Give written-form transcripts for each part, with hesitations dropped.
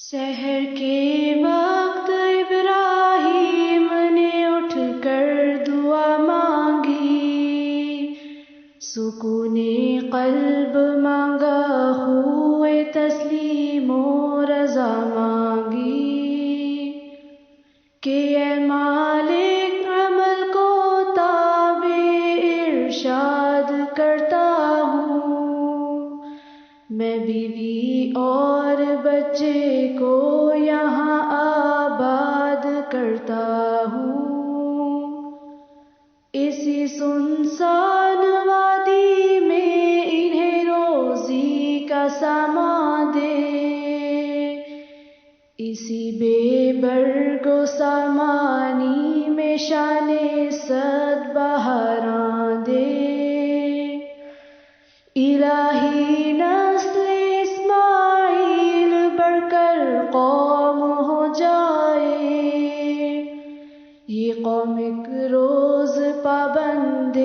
سحر کے وقت ابراہیم نے اٹھ کر دعا مانگی، سکون قلب مانگا، ہوئے تسلیم و رضا مانگی کہ اے مالک عمل کو تابع ارشاد کرتا ہوں، میں بیوی اور بچے کو یہاں آباد کرتا ہوں، اسی سنسان وادی میں انہیں روزی کا سامان دے، اسی بے برگ و سامانی میں شان صد بہاراں دے، الہی نسل اسماعیل بڑھ کر قوم ہو جائے، یہ قوم ایک روز پابند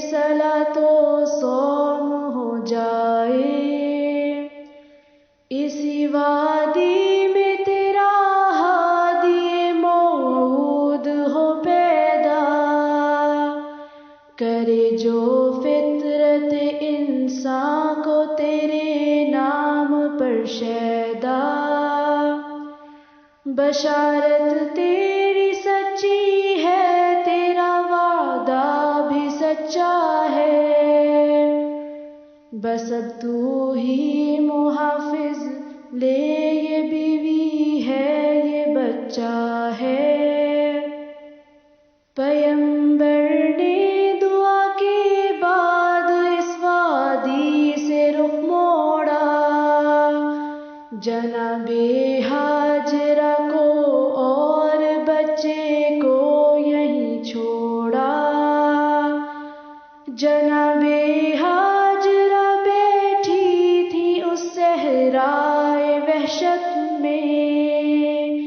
صلاۃ و صوم ہو جائے، اسی وادی میں تیرا ہادی موعود ہو پیدا، کرے جو فطرت انسان کو تیرے نام پر شیدا، بشارت تیری سچی ہے، تیرا وعدہ بھی سچا ہے، بس اب تو ہی محافظ لے، یہ بیوی ہے یہ بچہ ہے، پیغمبر نے دعا کے بعد اس وادی سے رخ موڑا، جناب ہاجرہ کو اور بچے کو یہیں چھوڑا، جناب ہاجرہ بیٹھی تھی اس صحرائے وحشت میں،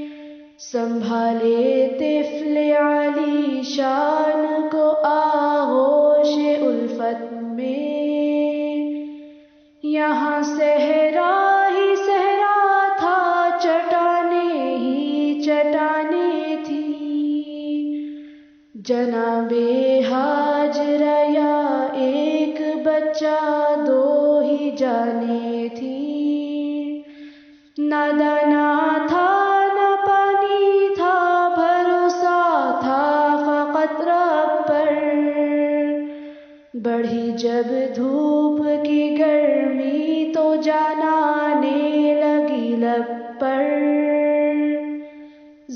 سنبھالے طفل علی شان کو آغوش الفت میں، یہاں صحرا ہی صحرا تھا، چٹانیں ہی چٹانیں تھی، جناب ہاجرہ یا ایک بچہ دو ہی جانیں تھی، نہ دانا تھا نہ پانی تھا، بھروسہ تھا فقط رب پر، بڑھی جب دھوپ کی گرمی تو جان آنے لگی لب پر،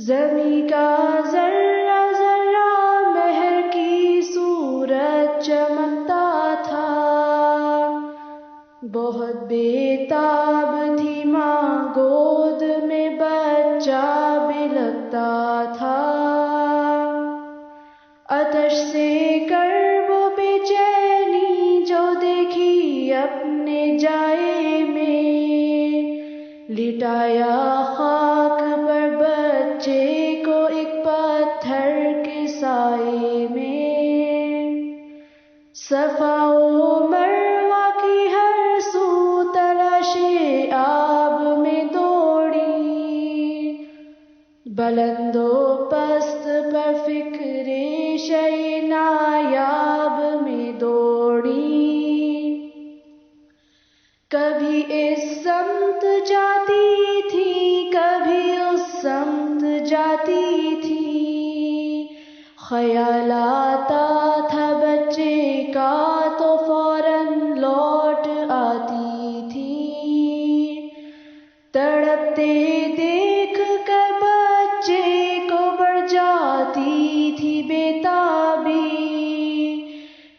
زمیں کا ذرہ ذرہ مہر کی صورت چمکتا تھا، بہت بے تاب تھی ماں، گود میں بچہ بلکتا تھا، آتش سے کرب و بے چینی جو دیکھی اپنے جائے میں، لٹایا خاک پر بچے کو ایک پتھر کے سائے میں، صفا و مروہ کی ہر سو تلاشِ آب میں دوڑی، بلند و پست پر فکر شیء نایاب میں دوڑی، کبھی اس سمت جاتی تھی کبھی اس سمت جاتی تھی، خیال آتا تھا بچے کا تو فوراً لوٹ آتی تھی، تڑپتے دیکھ کر بچے کو بڑھ جاتی تھی بےتابی،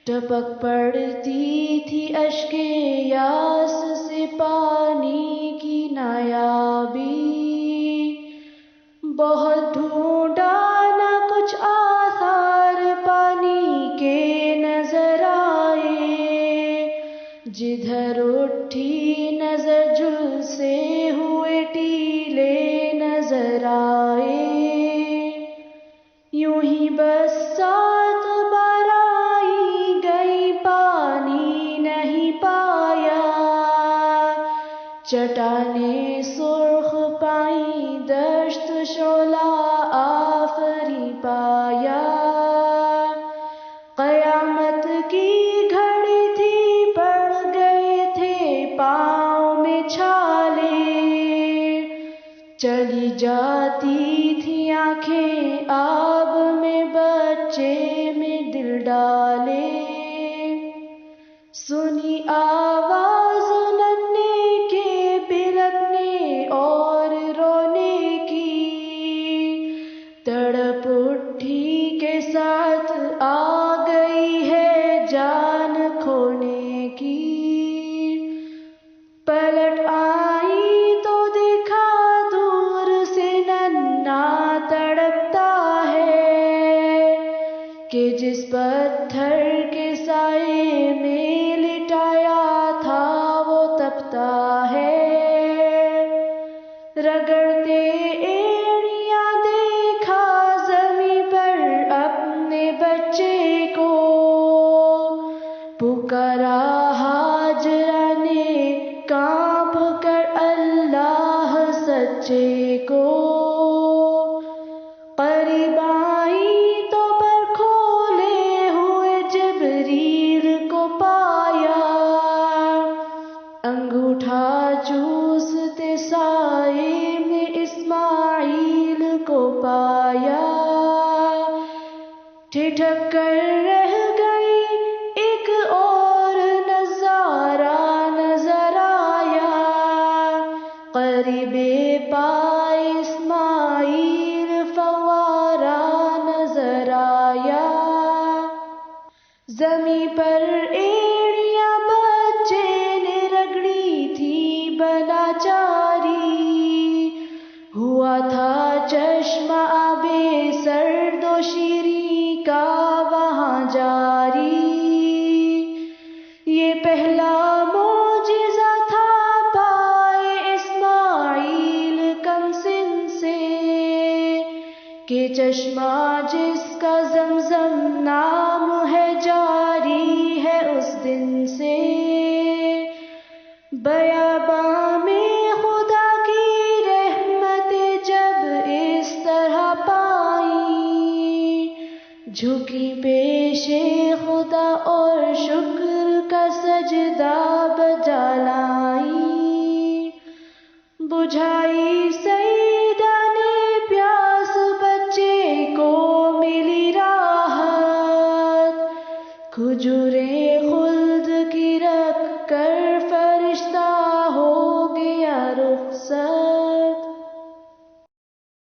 ٹپک پڑتی تھی اشک یاس سے پانی کی نایابی، بہت ڈھونڈا نہ کچھ آثار پانی کے نظر آئے، جدھر اٹھی نظر جل سے ہوئے ٹیلے نظر آئے، یوں ہی بس 7 بار آئی گئی پانی نہیں پایا، چٹانیں سرخ پائیں شعلہ آفری پایا. قیامت کی گھڑی تھی، پڑ گئے تھے پاؤں میں چھالے. چلی جاتی تھی آنکھیں آب میں، بچے میں دل ڈالے. سنی آواز ننے کے بلکنے اور رونے کی، تڑپ اٹھی کے ساتھ آ گئی ہے جان کھونے کی. پلٹ آئی تو دیکھا دور سے ننا تڑپتا ہے، کہ جس پتھر کے سائے میں لٹایا تھا وہ تپتا ہے. رگڑتے ایڑیاں دیکھا زمیں پر اپنے بچے کو، پکارا ہاجرہ نے کانپ کر اللہ سچے کو. قریب آئی تو پر کھولے ہوئے جبریل کو پایا، انگوٹھا چوستے سائے میں اسماعیل کو پایا. ٹھٹک کر رہ گئی ایک اور نظارہ نظر آیا، قریب